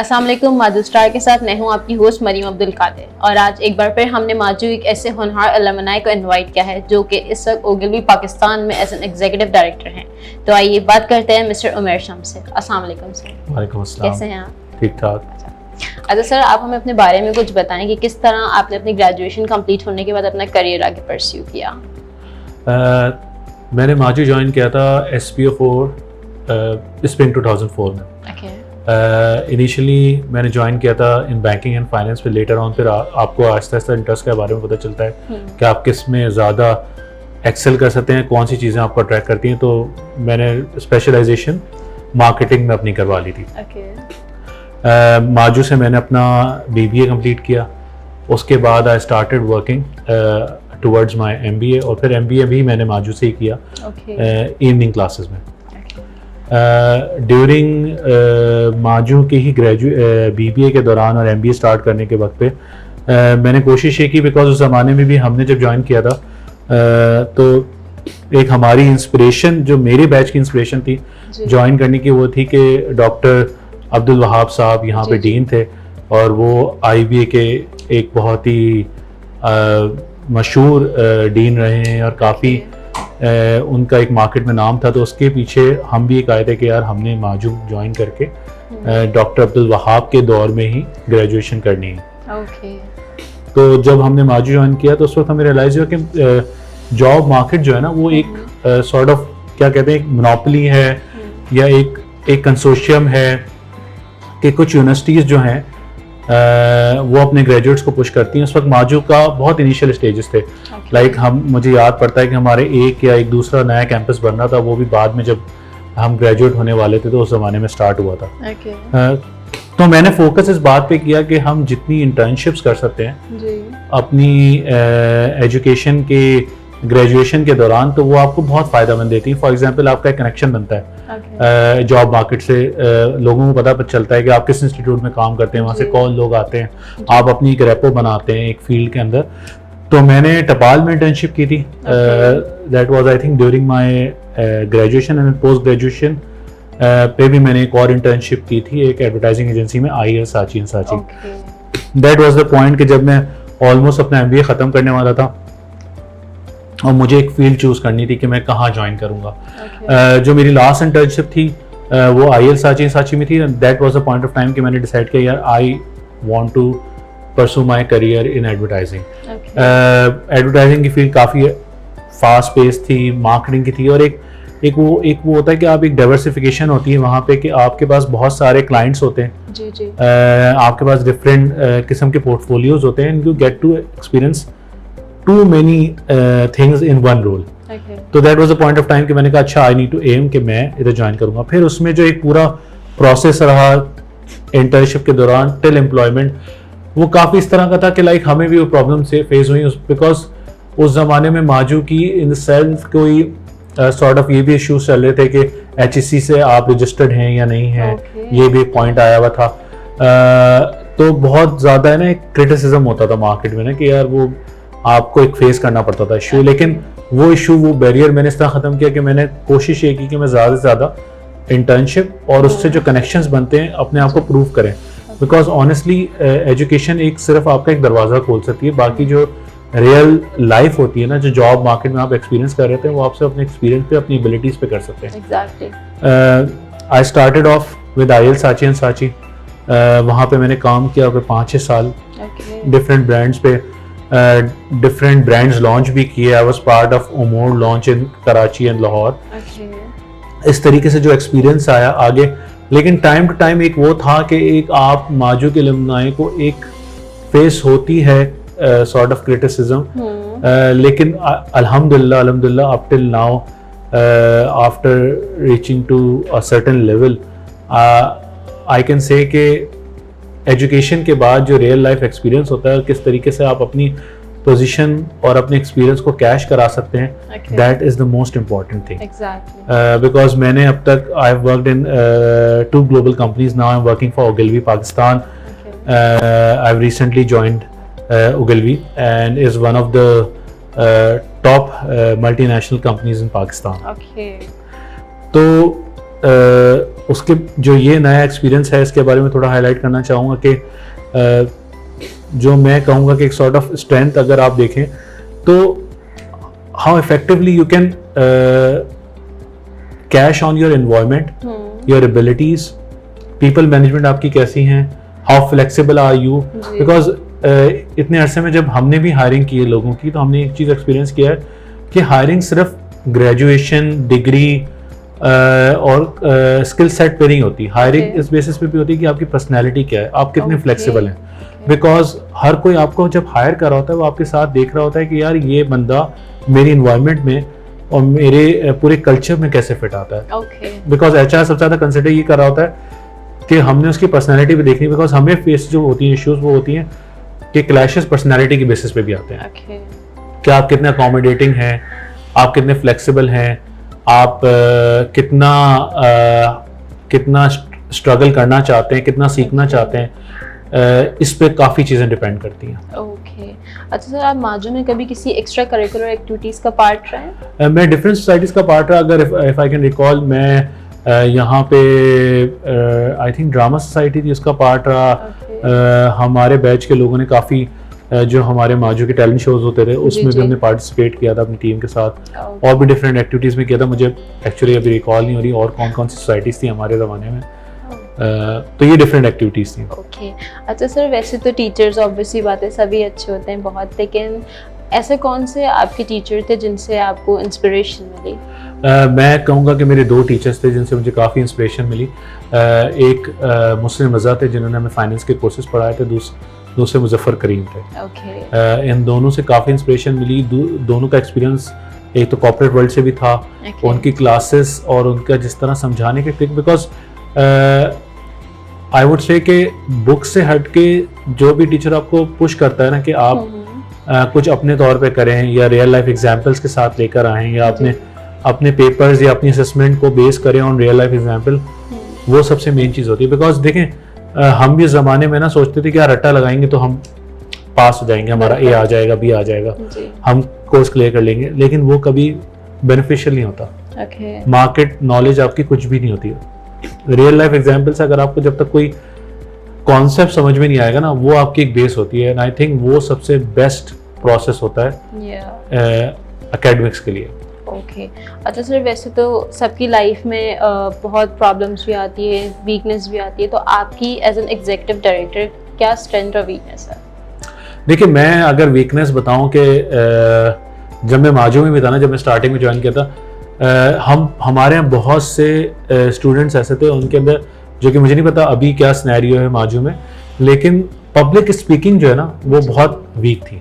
अस्सलाम वालेकुम। माजू स्टार के साथ मैं हूं आपकी होस्ट मरीम अब्दुल कादिर और आज एक बार फिर हमने माजू एक ऐसे होनहार अलमनाई को इनवाइट किया है जो कि इस वक्त ओगिलवी पाकिस्तान में एज एन एग्जीक्यूटिव डायरेक्टर हैं। तो आइए बात करते हैं मिस्टर उमर शम्स से। अस्सलाम वालेकुम सर। वालेकुम अस्सलाम। कैसे हैं आप? ठीक ठाक। अच्छा सर, आप हमें अपने बारे में कुछ बताएं कि किस तरह आपने अपनी ग्रेजुएशन कंप्लीट होने के बाद अपना करियर आगे परस्यू किया। मैंने माजू ज्वाइन किया था SPO4 स्प्रिंग 2004 में। इनिशियली मैंने ज्वाइन किया था इन बैंकिंग एंड फाइनेंस, फिर लेटर ऑन फिर आपको आहिस्ता आहिस्ता इंटरेस्ट के बारे में पता चलता है कि आप किस में ज़्यादा एक्सेल कर सकते हैं, कौन सी चीज़ें आपको अट्रैक्ट करती हैं। तो मैंने स्पेशलाइजेशन मार्केटिंग में अपनी करवा ली थी। माजू से मैंने अपना BBA कंप्लीट किया। उसके बाद I started working towards my MBA और फिर MBA भी मैंने माजू से ही किया इवनिंग क्लासेस में। ड्यूरिंग माजू की ही BBA के दौरान और MBA स्टार्ट करने के वक्त पे मैंने कोशिश ये की, बिकॉज उस ज़माने में भी हमने जब ज्वाइन किया था तो एक हमारी इंस्पिरेशन, जो मेरे बैच की इंस्पिरेशन थी ज्वाइन करने की, वो थी कि डॉक्टर अब्दुल वहाब साहब यहाँ पे डीन थे और वो IBA के एक बहुत ही मशहूर डीन रहे हैं और काफ़ी उनका एक मार्केट में नाम था। तो उसके पीछे हम भी एक आए थे कि यार हमने माजू ज्वाइन करके डॉक्टर अब्दुल वहाब के दौर में ही ग्रेजुएशन करनी है। तो जब हमने माजू ज्वाइन किया तो उस वक्त हमें रियलाइज हुआ कि जॉब मार्केट जो है ना वो एक सॉर्ट ऑफ क्या कहते हैं, एक मोनोपोली है या एक कंसोर्शियम है कि कुछ यूनिवर्सिटीज़ जो हैं वो अपने ग्रेजुएट्स को पुश करती हैं। उस वक्त माजू का बहुत इनिशियल स्टेजेस थे। लाइक मुझे याद पड़ता है कि हमारे एक दूसरा नया कैंपस बनना था, वो भी बाद में जब हम ग्रेजुएट होने वाले थे तो उस ज़माने में स्टार्ट हुआ था। तो मैंने फोकस इस बात पे किया कि हम जितनी इंटर्नशिप्स कर सकते हैं अपनी एजुकेशन के ग्रेजुएशन के दौरान, तो वो आपको बहुत फ़ायदेमंद देती है। फॉर एग्जांपल आपका एक कनेक्शन बनता है जॉब मार्केट से, लोगों को पता चलता है कि आप किस इंस्टीट्यूट में काम करते हैं, वहाँ से कौन लोग आते हैं, आप अपनी एक रेपो बनाते हैं एक फील्ड के अंदर। तो मैंने टपाल में इंटर्नशिप की थी। That was I think during my graduation and post graduation पे भी मैंने एक और इंटर्नशिप की थी एक एडवर्टाइजिंग एजेंसी में, IL साची एंड साची। दैट वाज द पॉइंट कि जब मैं ऑलमोस्ट अपना MBA ख़त्म करने वाला था और मुझे एक फील्ड चूज करनी थी कि मैं कहाँ ज्वाइन करूँगा। जो मेरी लास्ट इंटर्नशिप थी वो IL साची में थी। That was the point of time कि मैंने डिसाइड किया यार I want to pursue my career in advertising. Advertising की फील्ड काफ़ी फास्ट पेस थी, मार्केटिंग की थी और एक वो होता है कि आप एक डाइवर्सिफिकेशन होती है वहाँ पे कि आपके पास बहुत सारे क्लाइंट्स होते हैं, आपके पास डिफरेंट किस्म के पोर्टफोलियोज होते हैं, you get to experience too many things in one role. तो that was the point of time कि मैंने कहा अच्छा आई नीड टू एम कि मैं इधर ज्वाइन करूँगा। फिर उसमें जो एक पूरा प्रोसेस रहा इंटर्नशिप के दौरान टिल एम्प्लॉयमेंट, वो काफ़ी इस तरह का था कि लाइक हमें भी वो प्रॉब्लम से फेस हुई, बिकॉज उस ज़माने में माजू की इन द सेल्फ कोई सॉर्ट ऑफ ये भी इश्यूज चल रहे थे कि HEC से आप रजिस्टर्ड हैं या नहीं हैं, ये भी एक पॉइंट आया हुआ था। तो बहुत ज़्यादा है ना एक क्रिटिसिज्म होता था मार्केट में ना कि यार वो आपको एक फेस करना पड़ता था इशू। लेकिन वो इशू, वो बैरियर मैंने इस तरह ख़त्म किया कि मैंने कोशिश ये की कि मैं ज़्यादा से ज़्यादा इंटर्नशिप और उससे जो कनेक्शंस बनते हैं अपने आप को प्रूव करें। बिकॉज ऑनेस्टली एजुकेशन एक सिर्फ आपका एक दरवाज़ा खोल सकती है, बाकी जो रियल लाइफ होती है ना, जो जॉब मार्केट में आप एक्सपीरियंस कर रहे थे, वो आपसे अपने एक्सपीरियंस पे, अपनी एबिलिटीज़ पे कर सकते हैं। I started off with IL Saatchi and Saatchi. वहाँ पे मैंने काम किया कोई 5-6 साल डिफरेंट ब्रांड्स पे, डिफरेंट ब्रांड्स लॉन्च भी किए। I was part of Omore launch in Karachi and Lahore. इस तरीके से जो एक्सपीरियंस आया आगे, लेकिन टाइम टू टाइम एक वो था कि एक आप माजू के अलुमनाई को एक फेस होती है सॉर्ट ऑफ क्रिटिसिज्म, लेकिन अल्हम्दुलिल्लाह up till now after reaching to a certain level I can say कि एजुकेशन के बाद जो रियल लाइफ एक्सपीरियंस होता है, किस तरीके से आप अपनी पोजीशन और अपने एक्सपीरियंस को कैश करा सकते हैं, that is the most important thing. Because मैंने अब तक I have worked in 2 global companies, now I am working for Ogilvy Pakistan. I have recently joined Ogilvy and is one of the top multinational companies in Pakistan. तो उसके जो ये नया experience है इसके बारे में थोड़ा हाईलाइट करना चाहूँगा कि जो मैं कहूँगा कि एक सॉर्ट ऑफ स्ट्रेंथ अगर आप देखें तो how effectively you can cash on your environment, your abilities, people management आपकी कैसी हैं, how flexible are you, because इतने अरसे में जब हमने भी हायरिंग की है लोगों की तो हमने एक चीज़ एक्सपीरियंस किया है कि हायरिंग सिर्फ ग्रेजुएशन, डिग्री और स्किल सेट पे नहीं होती। हायरिंग इस बेसिस पे भी होती है कि आपकी पर्सनैलिटी क्या है, आप कितने फ्लेक्सिबल हैं। बिकॉज हर कोई आपको जब हायर कर रहा होता है वो आपके साथ देख रहा होता है कि यार ये बंदा मेरी इन्वायरमेंट में और मेरे पूरे कल्चर में कैसे फिट आता है। बिकॉज HR सबसे ज़्यादा कंसिडर ये कर रहा होता है कि हमने उसकी पर्सनैलिटी भी देखनी, बिकॉज हमें फेस जो होती है इश्यूज वो होती हैं कि क्लैशेस पर्सनैलिटी के बेसिस पे भी आते हैं। क्या आप कितने अकोमोडेटिंग हैं, आप कितने फ्लेक्सिबल हैं, आप कितना स्ट्रगल करना चाहते हैं, कितना सीखना चाहते हैं, इस पे काफ़ी चीज़ें डिपेंड करती हैं। ओके, अच्छा सर, आप माजू में कभी किसी एक्स्ट्रा करिकुलर एक्टिविटीज़ का पार्ट रहे? मैं डिफरेंट सोसाइटीज़ का पार्ट रहा। अगर इफ़ आई कैन रिकॉल, मैं यहाँ पे आई थिंक ड्रामा सोसाइटी थी, उसका पार्ट रहा। हमारे बैच के लोगों ने काफ़ी जो हमारे माजू के टैलेंट शोज होते थे उसमें भी हमने पार्टिसिपेट किया था अपनी टीम के साथ, और भी डिफरेंट एक्टिविटीज़ में किया था। मुझे एक्चुअली अभी रिकॉल नहीं हो रही और कौन कौन सी सोसाइटीज़ थी हमारे ज़माने में। तो ये डिफरेंट एक्टिविटीज़ थी। ओके, अच्छा सर, वैसे तो टीचर्स ऑब्वियसली बात है सभी अच्छे होते हैं बहुत, लेकिन ऐसे कौन से आपके टीचर थे जिनसे आपको इंस्पिरेशन मिली? मैं कहूँगा कि मेरे 2 टीचर्स थे जिनसे मुझे काफ़ी इंस्पिरेशन मिली। एक मुस्लिम रज़ा थे जिन्होंने हमें फाइनेंस के कोर्सेज पढ़ाए थे, दूसरे मुजफ्फर करीम थे। इन दोनों से काफ़ी इंस्पिरेशन मिली। दोनों का एक्सपीरियंस एक तो कॉर्पोरेट वर्ल्ड से भी था, उनकी क्लासेस और उनका जिस तरह समझाने के trick, because I would say कि बुक से हट के जो भी टीचर आपको पुश करता है ना कि आप कुछ अपने तौर पे करें या रियल लाइफ एग्जांपल्स के साथ लेकर आएं या अपने पेपर्स या अपनी असेसमेंट को बेस करें ऑन रियल लाइफ एग्जांपल, वो सबसे मेन चीज़ होती है। बिकॉज देखें, हम भी ज़माने में ना सोचते थे कि यार रट्टा लगाएंगे तो हम पास हो जाएंगे, हमारा A आ जाएगा, B आ जाएगा, हम कोर्स क्लियर कर लेंगे, लेकिन वो कभी बेनिफिशियल नहीं होता। मार्केट नॉलेज आपकी कुछ भी नहीं होती है। रियल लाइफ एग्जांपल्स अगर आपको जब तक कोई कॉन्सेप्ट समझ में नहीं आएगा ना, वो आपकी एक बेस होती है। एंड आई थिंक वो सबसे बेस्ट प्रोसेस होता है एकेडमिक्स के लिए। ओके, अच्छा सर, वैसे तो सबकी लाइफ में बहुत प्रॉब्लम्स भी आती है, वीकनेस भी आती है, तो आपकी एज एन एग्जीक्यूटिव डायरेक्टर क्या स्ट्रेंथ और वीकनेस है? देखिए, मैं अगर वीकनेस बताऊं कि जब मैं माजू में भी था ना, जब मैं स्टार्टिंग में ज्वाइन किया था, हमारे यहाँ बहुत से स्टूडेंट्स ऐसे थे उनके अंदर, जो कि मुझे नहीं पता अभी क्या सिनेरियो है माजू में, लेकिन पब्लिक स्पीकिंग जो है ना वो बहुत वीक थी।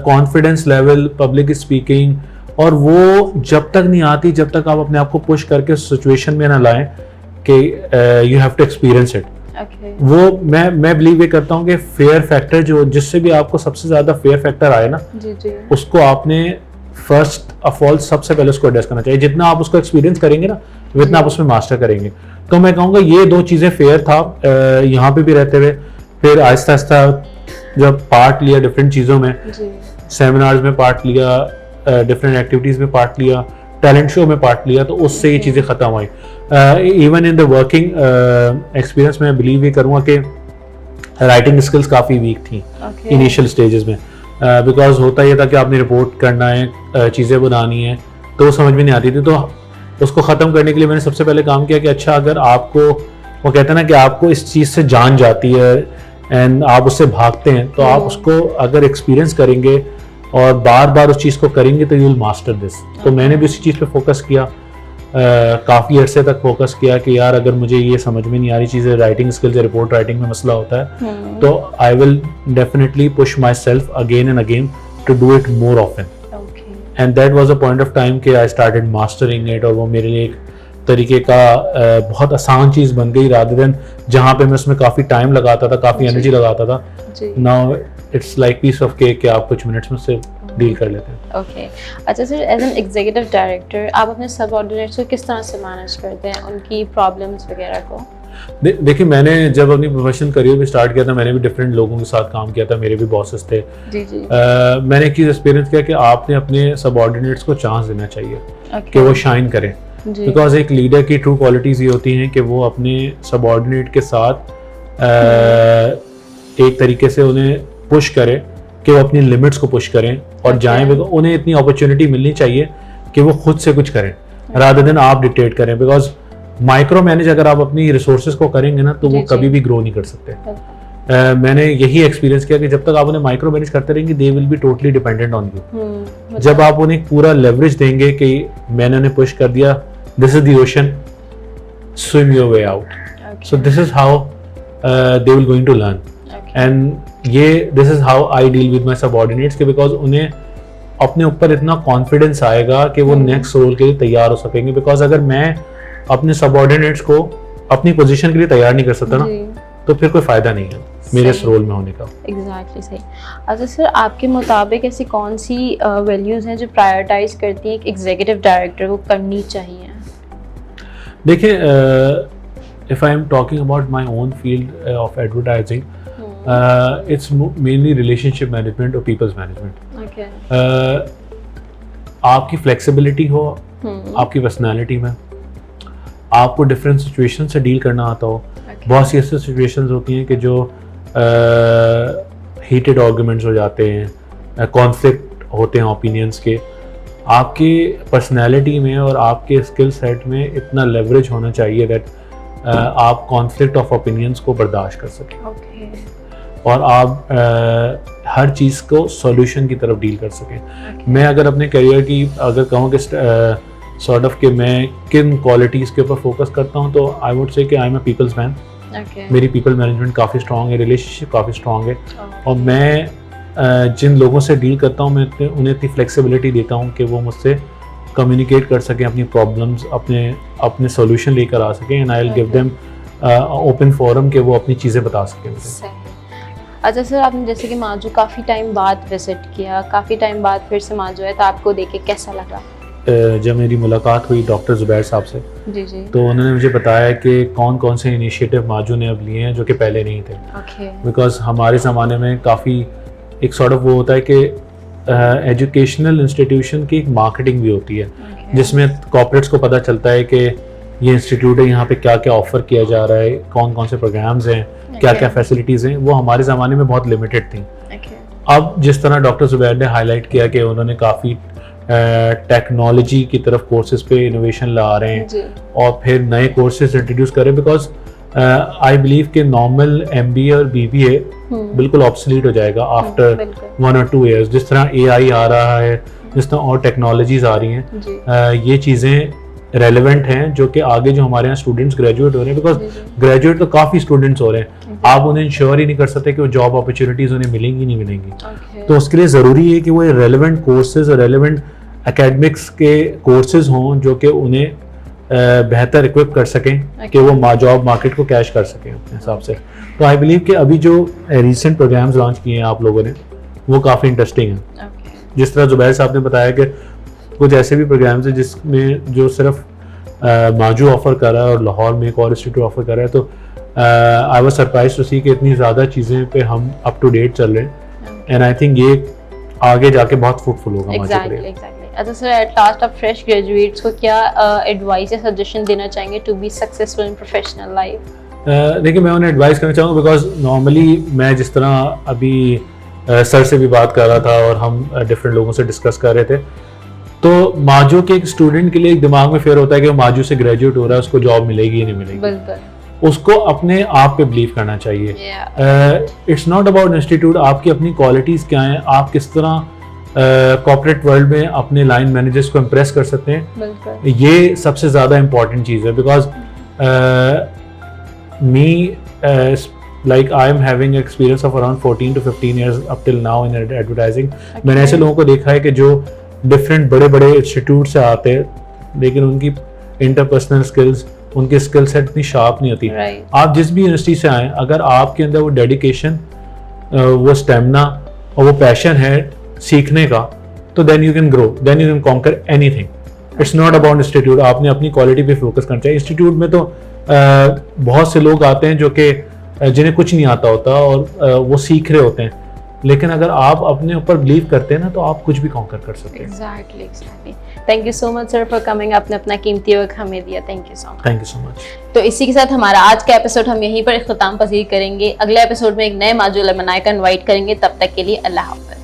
कॉन्फिडेंस लेवल, पब्लिक स्पीकिंग, और वो जब तक नहीं आती जब तक आप अपने आप को पुश करके उस सिचुएशन में ना लाएं कि you have to experience it. वो मैं बिलीव ये करता हूँ कि फेयर फैक्टर जो जिससे भी आपको सबसे ज्यादा फेयर फैक्टर आए ना, उसको आपने फर्स्ट ऑफ ऑल सबसे पहले उसको एड्रेस करना चाहिए। जितना आप उसको एक्सपीरियंस करेंगे ना, उतना आप उसमें मास्टर करेंगे। तो मैं कहूँगा ये 2 चीज़ें फेयर था यहाँ पे भी रहते हुए। फिर आहिस्ता आहिस्ता जब पार्ट लिया डिफरेंट चीज़ों में, सेमिनार्स में पार्ट लिया, डिफरेंट एक्टिविटीज़ में पार्ट लिया, टैलेंट शो में पार्ट लिया, तो उससे ये चीज़ें ख़त्म हुई। Even in the working experience में बिलीव ये करूँगा कि राइटिंग स्किल्स काफ़ी वीक थी इनिशियल स्टेजेस में। बिकॉज होता ये था कि आपने रिपोर्ट करना है, चीज़ें बनानी है, तो वो समझ में नहीं आती थी। तो उसको ख़त्म करने के लिए मैंने सबसे पहले काम किया कि अच्छा, अगर आपको वो कहते हैं ना कि आपको इस चीज़ से जान जाती है एंड आप उससे भागते हैं, तो आप उसको अगर एक्सपीरियंस करेंगे और बार बार उस चीज़ को करेंगे तो यू विल मास्टर दिस। तो मैंने भी उसी चीज़ पे फोकस किया, काफ़ी अरसे तक फोकस किया कि यार अगर मुझे ये समझ में नहीं आ रही चीज़ें, राइटिंग स्किल्स या रिपोर्ट राइटिंग में मसला होता है, तो I will definitely push myself again and again to do it more often. And that was a point of time कि आई स्टार्टेड मास्टरिंग इट, और वो मेरे लिए एक तरीके का बहुत आसान चीज़ बन गई, रादर देन जहाँ पे मैं उसमें काफ़ी टाइम लगाता था, काफ़ी एनर्जी लगाता था। Now it's like piece of cake कि आप कुछ मिनट्स में से डील कर लेते हैं। ओके, अच्छा sir, as an executive director आप अपने सबऑर्डिनेट्स को किस तरह से मैनेज करते हैं, उनकी प्रॉब्लम्स वगैरह को? देखिए, मैंने जब अपनी प्रोफेशनल करियर में स्टार्ट किया था, मैंने भी डिफरेंट लोगों के साथ काम किया था, मेरे भी बॉसेस थे। मैंने एक चीज़ एक्सपीरियंस किया कि आपने अपने सबऑर्डिनेट्स को चांस देना चाहिए कि वो शाइन करें। जी। बिकॉज एक लीडर की ट्रू क्वालिटीज़ ये होती हैं कि वो अपने सबऑर्डिनेट के साथ एक तरीके से उन्हें पुश करें कि वो अपनी लिमिट्स को पुश करें और जाएं, बिकॉज उन्हें इतनी अपॉर्चुनिटी मिलनी चाहिए कि वो खुद से कुछ करें रादर देन आप डिक्टेट करें। बिकॉज माइक्रो मैनेज अगर आप अपनी रिसोर्सेज को करेंगे ना तो वो कभी भी ग्रो नहीं कर सकते। मैंने यही एक्सपीरियंस किया कि जब तक आप उन्हें माइक्रो मैनेज करते रहेंगे they will be totally dependent on you. जब आप उन्हें पूरा लेवरेज देंगे कि मैंने उन्हें पुश कर दिया, this is the ocean, swim your way out, so this is how they will going to learn. And ये this is how I deal with my subordinates के बिकॉज उन्हें अपने ऊपर इतना कॉन्फिडेंस आएगा कि वो नेक्स्ट रोल के लिए तैयार हो सकेंगे। बिकॉज अगर मैं अपने सबऑर्डिनेट्स को अपनी पोजीशन के लिए तैयार नहीं कर सकता ना तो फिर कोई फायदा नहीं है मेरे इस रोल में होने का। एग्जैक्टली सही। अच्छा सर, आपके मुताबिक ऐसी कौन सी वैल्यूज हैं जो प्रायोरिटाइज करती हैं एक एग्जीक्यूटिव डायरेक्टर को करनी चाहिए? देखिए, if I am talking about my own field of advertising, it's mainly relationship management और पीपल्स मैनेजमेंट। आपकी फ्लेक्सिबिलिटी हो आपकी पर्सनालिटी में, आपको डिफरेंट सिचुएशन से डील करना आता हो। बहुत सी ऐसी सिचुएशंस होती हैं कि जो हीटेड आर्गुमेंट्स हो जाते हैं, कॉन्फ्लिक्ट होते हैं ओपिनियंस के। आपकी पर्सनालिटी में और आपके स्किल सेट में इतना लेवरेज होना चाहिए दैट आप कॉन्फ्लिक्ट ऑफ ओपिनियंस को बर्दाश्त कर सकें और आप हर चीज़ को सॉल्यूशन की तरफ डील कर सकें। मैं अगर अपने करियर की अगर कहूँ कि सॉर्ट ऑफ कि मैं किन क्वालिटीज़ के ऊपर फोकस करता हूँ तो आई वुड से कि I am a people's man. मेरी पीपल मैनेजमेंट काफ़ी स्ट्रॉन्ग है, रिलेशनशिप काफ़ी स्ट्रॉन्ग है और मैं जिन लोगों से डील करता हूँ मैं उन्हें इतनी फ्लेक्सिबिलिटी देता हूँ कि वो मुझसे कम्युनिकेट कर सकें, अपनी प्रॉब्लम्स अपने सॉल्यूशन लेकर आ सकें and I will give them open forum कि वो अपनी चीज़ें बता सकें। अच्छा सर, आपने जैसे कि माजू काफ़ी टाइम बाद विजिट किया, काफ़ी टाइम बाद फिर से माजू है, तो आपको देख के कैसा लगा? जब मेरी मुलाकात हुई डॉक्टर ज़ुबैर साहब से जी। तो उन्होंने मुझे बताया कि कौन कौन से इनिशिएटिव माजू ने अब लिए हैं जो कि पहले नहीं थे। बिकॉज हमारे ज़माने में काफ़ी एक सॉर्ट ऑफ वो होता है कि एजुकेशनल इंस्टीट्यूशन की एक मार्केटिंग भी होती है जिसमें कॉर्पोरेट्स को पता चलता है कि ये इंस्टीट्यूट है, यहाँ पे क्या क्या ऑफर किया जा रहा है, कौन कौन से प्रोग्राम्स हैं, क्या क्या फैसिलिटीज़ हैं। वो हमारे ज़माने में बहुत लिमिटेड थी। अब जिस तरह डॉक्टर ज़ुबैर ने हाईलाइट किया कि उन्होंने काफ़ी टेक्नोलॉजी की तरफ कोर्सेज पे इनोवेशन ला रहे हैं और फिर नए कोर्सेज इंट्रोड्यूस करें। बिकॉज आई बिलीव कि नॉर्मल MBA और BBA बिल्कुल ऑब्सोलीट हो जाएगा आफ्टर 1 or 2 years। जिस तरह AI आ रहा है, जिस तरह और टेक्नोलॉजीज आ रही हैं, ये चीज़ें रेलेवेंट हैं जो कि आगे जो हमारे यहाँ स्टूडेंट्स ग्रेजुएट हो रहे हैं, बिकॉज ग्रेजुएट तो काफ़ी स्टूडेंट्स हो रहे हैं, आप उन्हें इंश्योर ही नहीं कर सकते कि वो जॉब अपॉर्चुनिटीज़ उन्हें मिलेंगी नहीं मिलेंगी। तो उसके लिए ज़रूरी है कि वो रेलेवेंट कोर्सेज और रेलेवेंट एकेडमिक्स के कोर्सेज हों जो कि उन्हें बेहतर इक्विप कर सकें कि वो जॉब मार्केट को कैश कर सकें अपने हिसाब से। तो आई बिलीव कि अभी जो रिसेंट प्रोग्राम्स लॉन्च किए हैं आप लोगों ने वो काफ़ी इंटरेस्टिंग हैं। जिस तरह ज़ुबैर साहब ने बताया कि कुछ ऐसे भी प्रोग्राम्स हैं जिसमें जो सिर्फ माजू ऑफर कर रहा है और लाहौर में एक और इंस्टीट्यूट ऑफर कर रहा है। तो आई वाज सरप्राइज टू सी कि इतनी ज़्यादा चीज़ें पे हम अप टू डेट चल रहे हैं एंड आई थिंक ये आगे जाके बहुत फ्रूटफुल होगा हमारे लिए। अच्छा सर, एट लास्ट आप फ्रेश ग्रेजुएट्स को क्या एडवाइस या सजेशन देना चाहेंगे to be successful in professional life? देखिए, मैं उन्हें एडवाइस करना चाहूँगा बिकॉज नॉर्मली मैं जिस तरह अभी सर से भी बात कर रहा था और हम डिफरेंट लोगों से डिस्कस कर रहे थे, तो माजू के एक स्टूडेंट के लिए एक दिमाग में फेयर होता है कि वो माजू से ग्रेजुएट हो रहा है, उसको जॉब मिलेगी या नहीं मिलेगी। बिल्कुल। उसको अपने आप पे बिलीव करना चाहिए। इट्स नॉट अबाउट इंस्टीट्यूट, आपकी अपनी क्वालिटीज़ क्या हैं, आप किस तरह कॉर्पोरेट वर्ल्ड में अपने लाइन मैनेजर्स को इम्प्रेस कर सकते हैं, ये सबसे ज़्यादा इम्पॉर्टेंट चीज़ है। Because me like I am having experience of around 14 to 15 years up till now in advertising। मैंने ऐसे लोगों को देखा है कि जो डिफरेंट बड़े बड़े इंस्टीट्यूट से आते हैं लेकिन उनकी इंटरपर्सनल स्किल्स, उनकी स्किल सेट इतनी शार्प नहीं होती। आप जिस भी यूनिवर्सिटी से आए, अगर आपके अंदर वो डेडिकेशन, वो स्टेमिना और वो पैशन है सीखने का, तो then you can grow, then you can conquer anything. It's not about institute. आपने अपनी क्वालिटी पे फोकस करना चाहिए। इंस्टीट्यूट में तो बहुत से लोग आते हैं जो कि जिन्हें कुछ नहीं आता होता और वो सीख रहे होते हैं, लेकिन अगर आप अपने ऊपर बिलीव करते हैं ना तो आप कुछ भी कॉन्कर कर सकते हैं। Exactly exactly. Thank you so much sir for coming, आपने अपना कीमती वक्त हमें दिया। Thank you so much. Thank you so much. तो इसी के साथ हमारा आज का एपिसोड हम यहीं पर इख्तिताम पसीर करेंगे। अगले एपिसोड में एक नए माजूल अलमनाई का इनवाइट करेंगे। तब तक के लिए अल्लाह हाफ़िज़।